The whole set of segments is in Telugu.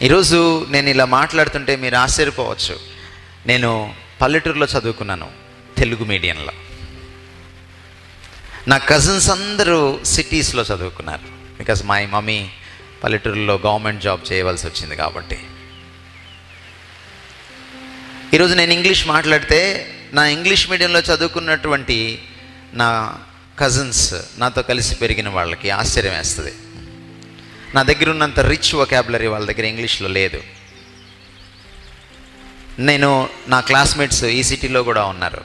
ఈరోజు నేను ఇలా మాట్లాడుతుంటే మీరు ఆశ్చర్యపోవచ్చు. నేను పల్లెటూరులో చదువుకున్నాను, తెలుగు మీడియంలో. నా కజిన్స్ అందరూ సిటీస్లో చదువుకున్నారు. బికాజ్ మై మమ్మీ పల్లెటూరులో గవర్నమెంట్ జాబ్ చేయవలసి వచ్చింది కాబట్టి. ఈరోజు నేను ఇంగ్లీష్ మాట్లాడితే నా ఇంగ్లీష్ మీడియంలో చదువుకున్నటువంటి నా కజిన్స్, నాతో కలిసి పెరిగిన వాళ్ళకి ఆశ్చర్యం వేస్తుంది. నా దగ్గర ఉన్నంత రిచ్ వొకాబులరీ వాళ్ళ దగ్గర ఇంగ్లీష్లో లేదు. నా క్లాస్మేట్స్ ఈ సిటీలో కూడా ఉన్నారు,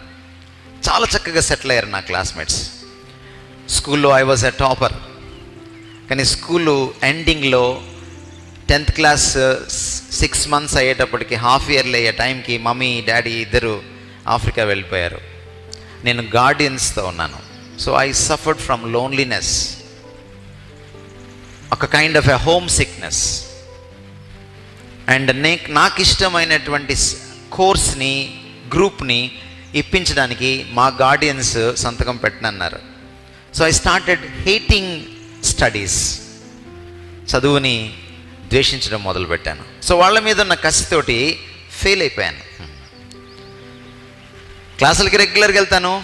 చాలా చక్కగా సెటిల్ అయ్యారు నా క్లాస్మేట్స్. స్కూల్లో ఐ వాజ్ ఎ టాపర్. కానీ స్కూలు ఎండింగ్లో 10th క్లాస్ 6 months అయ్యేటప్పటికి, హాఫ్ ఇయర్లీ అయ్యే టైంకి మమ్మీ డాడీ ఇద్దరు ఆఫ్రికా వెళ్ళిపోయారు. నేను గార్డియన్స్తో ఉన్నాను. So I suffered from loneliness, ఒక kind of a homesickness. And నాకు ఇష్టమైనటువంటి కోర్స్ని, గ్రూప్ని ఇప్పించడానికి మా గార్డియన్స్ సంతకం పెట్టనన్నారు. So I started hating studies. చదువుని ద్వేషించడం మొదలుపెట్టాను. సో వాళ్ళ మీద ఉన్న కసితోటి ఫెయిల్ అయిపోయాను. క్లాసులకి రెగ్యులర్గా వెళ్తాను,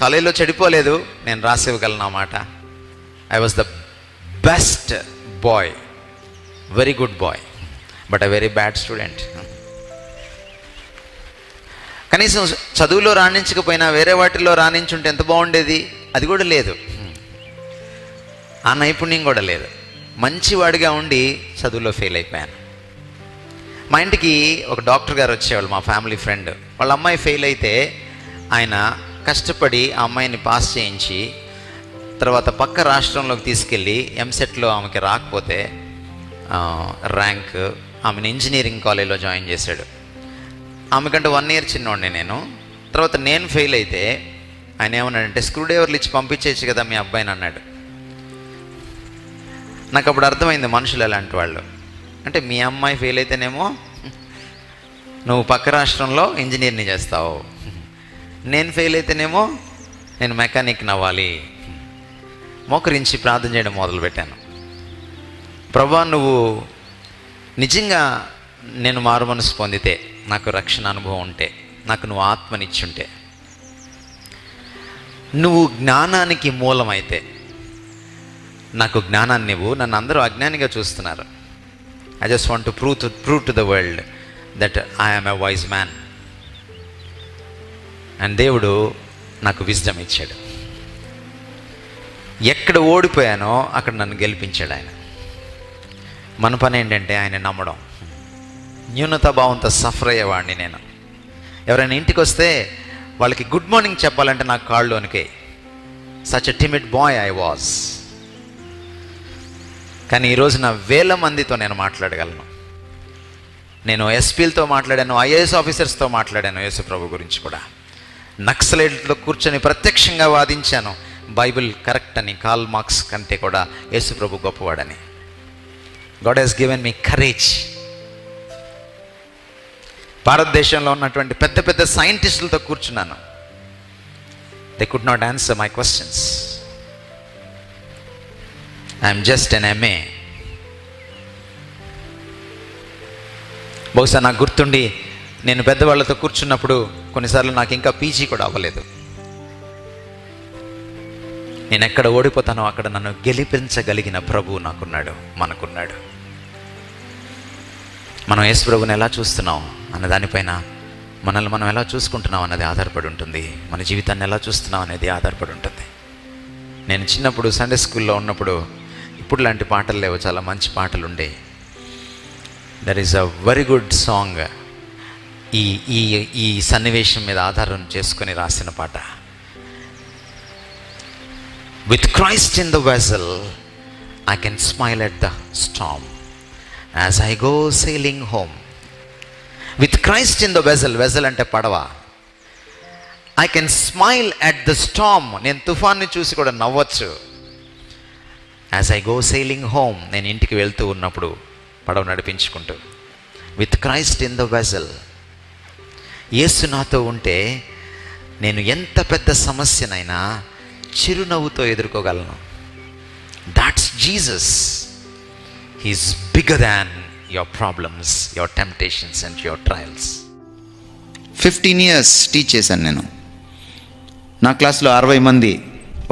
కాలేజీలో చెడిపోలేదు, నేను రాసివ్వగలను అన్నమాట. I was the best boy, very good boy, but a very bad student. కనీసం చదువులో రాణించకపోయినా వేరే వాటిల్లో రాణించుంటే ఎంత బాగుండేది. అది కూడా లేదు, ఆ నైపుణ్యం కూడా లేదు. మంచివాడిగా ఉండి చదువులో ఫెయిల్ అయిపోయాను. మా ఇంటికి ఒక డాక్టర్ గారు వచ్చేవాళ్ళు, మా ఫ్యామిలీ ఫ్రెండ్. వాళ్ళ అమ్మాయి ఫెయిల్ అయితే ఆయన కష్టపడి ఆ అమ్మాయిని పాస్ చేయించి, తర్వాత పక్క రాష్ట్రంలోకి తీసుకెళ్ళి ఎంసెట్లో ఆమెకి రాకపోతే ర్యాంక్, ఆమెను ఇంజనీరింగ్ కాలేజ్లో జాయిన్ చేశాడు. ఆమెకంటే 1 year చిన్నోడిని నేను. తర్వాత నేను ఫెయిల్ అయితే ఆయన ఏమన్నాడంటే, స్క్రూ డ్రైవర్లు ఇచ్చి పంపించేయచ్చు కదా మీ అబ్బాయిని అన్నాడు. నాకు అప్పుడు అర్థమైంది మనుషులు ఎలాంటి వాళ్ళు. అంటే మీ అమ్మాయి ఫెయిల్ అయితేనేమో నువ్వు పక్క రాష్ట్రంలో ఇంజనీర్ని చేస్తావు, నేను ఫెయిల్ అయితేనేమో నేను మెకానిక్ నవ్వాలి. మోకరించి ప్రార్థన చేయడం మొదలుపెట్టాను. ప్రభువా, నువ్వు నిజంగా నేను మారు మనసు పొందితే, నాకు రక్షణ అనుభవం ఉంటే, నాకు నువ్వు ఆత్మనిచ్చుంటే, నువ్వు జ్ఞానానికి మూలమైతే నాకు జ్ఞానాన్ని ఇవ్వు. నన్ను అందరూ అజ్ఞానిగా చూస్తున్నారు. I just want to prove to the world that I am a wise man. And దేవుడు నాకు విజ్డమ్ ఇచ్చాడు. ఎక్కడ ఓడిపోయానో అక్కడ నన్ను గెలిపించాడు ఆయన. మన పని ఏంటంటే ఆయన నమ్మడం. న్యూనతాభావంతో సఫర్ అయ్యేవాడిని నేను. ఎవరైనా ఇంటికి వస్తే వాళ్ళకి గుడ్ మార్నింగ్ చెప్పాలంటే నాకు కాళ్ళు వణికాయి. Such a timid boy I was. కానీ ఈరోజు నా 1000 మందితో నేను మాట్లాడగలను. నేను ఎస్పీలతో మాట్లాడాను, ఐఏఎస్ ఆఫీసర్స్తో మాట్లాడాను, యేసు ప్రభు గురించి కూడా. నక్సలైట్లతో కూర్చొని ప్రత్యక్షంగా వాదించాను, బైబిల్ కరెక్ట్ అని, కార్ల్ మార్క్స్ కంటే కూడా యేసు ప్రభు గొప్పవాడని. God has given me courage. భారతదేశంలో ఉన్నటువంటి పెద్ద పెద్ద సైంటిస్టులతో కూర్చున్నాను. They could not answer my questions. I'm just an MA. బహుశా నాకు గుర్తుండి నేను పెద్దవాళ్ళతో కూర్చున్నప్పుడు కొన్నిసార్లు నాకు ఇంకా PG కూడా అవ్వలేదు. నేను ఎక్కడ ఓడిపోతానో అక్కడ నన్ను గెలిపించగలిగిన ప్రభువు నాకున్నాడు, మనకున్నాడు. మనం యేసు ప్రభువుని ఎలా చూస్తున్నాం అన్న దానిపైన, మనల్ని మనం ఎలా చూసుకుంటున్నాం అన్నది ఆధారపడి ఉంటుంది. మన జీవితాన్ని ఎలా చూస్తున్నాం అనేది ఆధారపడి ఉంటుంది. నేను చిన్నప్పుడు సండే స్కూల్లో ఉన్నప్పుడు ఇప్పుడు లాంటి పాటలు లేవు, చాలా మంచి పాటలు ఉండే. There is a very good song. ఈ సన్నివేశం మీద ఆధారం చేసుకొని రాసిన పాట. With Christ in the vessel I can smile at the storm as I go sailing home. With Christ in the vessel, vessel అంటే పడవ. I can smile at the storm, నేను తుఫాన్ని చూసి కూడా నవ్వచ్చు. As I go sailing home, నేను ఇంటికి వెళ్తూ ఉన్నప్పుడు పడవ నడిపించుకుంటూ. With Christ in the vessel, Yesu నాతో ఉంటే నేను ఎంత పెద్ద సమస్యనైనా చిరునవ్వుతో ఎదుర్కోగలను. That's Jesus. He's bigger than your problems, your temptations and your trials. 15 years teach చేశాను నేను. నా క్లాస్లో 60 మంది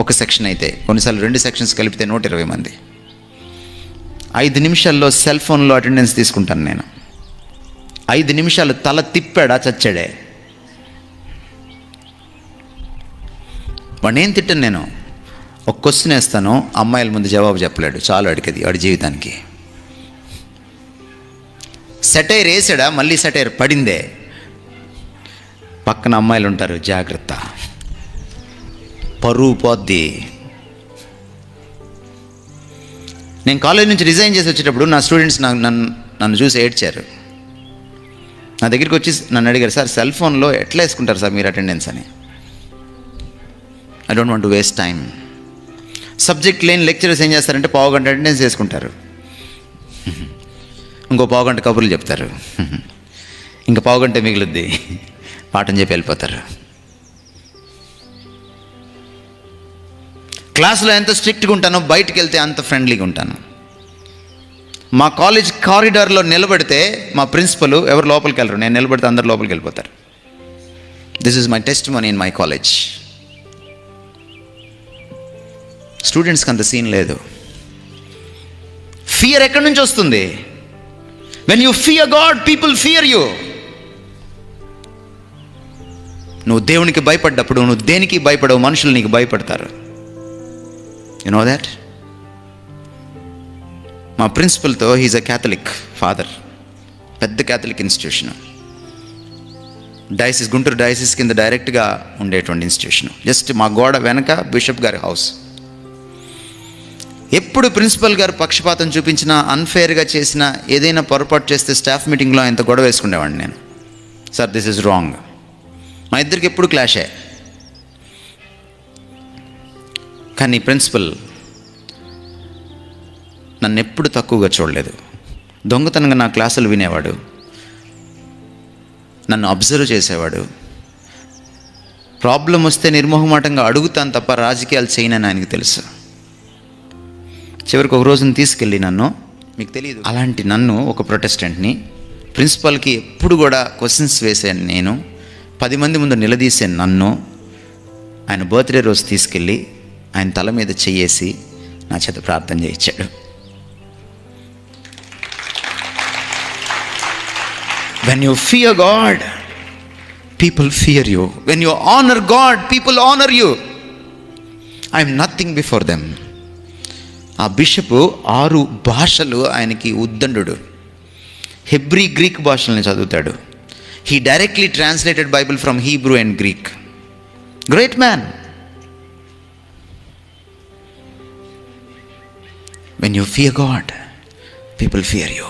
ఒక సెక్షన్ అయితే, కొన్నిసార్లు 2 సెక్షన్స్ కలిపితే 120 మంది. 5 నిమిషాల్లో సెల్ ఫోన్లో అటెండెన్స్ తీసుకుంటాను నేను. 5 నిమిషాలు తల తిప్పాడా చచ్చాడే. వాడిని ఏం తిట్టాను నేను. ఒక క్వశ్చన్ వేస్తాను, అమ్మాయిల ముందు జవాబు చెప్పలేడు, చాలు అడిగేది వాడి జీవితానికి. సెటైర్ వేసాడా, మళ్ళీ సెటైర్ పడిందే. పక్కన అమ్మాయిలు ఉంటారు, జాగ్రత్త, పరువు పోద్ది. నేను కాలేజ్ నుంచి రిజైన్ చేసి వచ్చేటప్పుడు నా స్టూడెంట్స్ నన్ను చూసి ఏడ్చారు. నా దగ్గరికి వచ్చి నన్ను అడిగారు, సార్ సెల్ ఫోన్లో ఎట్లా వేసుకుంటారు సార్ మీరు అటెండెన్స్ అని. I don't want to waste time. Subject లేని లెక్చరర్స్ ఏం చేస్తారంటే పావుగంట అటెండెన్స్ వేసుకుంటారు, ఇంకో పావుగంట కబుర్లు చెప్తారు, ఇంకా పావుగంట మిగులుద్ది, పాఠం చెప్పి వెళ్ళిపోతారు. క్లాసులో ఎంత స్ట్రిక్ట్గా ఉంటానో బయటికి వెళ్తే అంత ఫ్రెండ్లీగా ఉంటాను. మా కాలేజ్ కారిడార్లో నిలబడితే మా ప్రిన్సిపల్ ఎవరు లోపలికి వెళ్ళరు, నేను నిలబడితే అందరు లోపలికి వెళ్ళిపోతారు. This is my testimony in my college. స్టూడెంట్స్కి అంత సీన్ లేదు. ఫియర్ ఎక్కడి నుంచి వస్తుంది? When you fear God, people fear you. నువ్వు దేవునికి భయపడ్డప్పుడు నువ్వు దేనికి భయపడవు, మనుషులు నీకు భయపడతారు. You know that? మా ప్రిన్సిపల్తో, హీజ్ అ క్యాథలిక్ ఫాదర్, పెద్ద Catholic institution, diocese, Guntur diocese కింద డైరెక్ట్గా ఉండేటువంటి ఇన్స్టిట్యూషన్. జస్ట్ మా గోడ వెనక బిషప్ గారి హౌస్. ఎప్పుడు ప్రిన్సిపల్ గారు పక్షపాతం చూపించినా, అన్ఫేర్గా చేసినా, ఏదైనా పొరపాటు చేస్తే స్టాఫ్ మీటింగ్లో ఆయనతో గొడవ వేసుకునేవాడిని నేను. Sir this is wrong. మా ఇద్దరికి ఎప్పుడు క్లాషే. కానీ ప్రిన్సిపల్ నన్ను ఎప్పుడు తక్కువగా చూడలేదు. దొంగతనంగా నా క్లాసులు వినేవాడు, నన్ను అబ్జర్వ్ చేసేవాడు. ప్రాబ్లం వస్తే నిర్మోహమాటంగా అడుగుతాను తప్ప రాజకీయాలు చేయనని ఆయనకి తెలుసు. చివరికి ఒక రోజున తీసుకెళ్ళి నన్ను, మీకు తెలియదు, అలాంటి నన్ను, ఒక ప్రొటెస్టెంట్ని, ప్రిన్సిపల్కి ఎప్పుడు కూడా క్వశ్చన్స్ వేసాను నేను, 10 మంది ముందు నిలదీసాను నన్ను. ఆయన బర్త్డే రోజు తీసుకెళ్ళి ఆయన తల మీద చెయ్యేసి నా చేత ప్రార్థన చేయించాడు. When you fear God, people fear you. When you honour God, people honour you. I'm nothing before them. ఆ బిషప్ 6 భాషలు ఆయనకి ఉద్దండు. హెబ్రీ, గ్రీక్ భాషల్ని చదువుతాడు. He directly translated Bible from Hebrew and Greek. Great man. When you fear God, people fear you.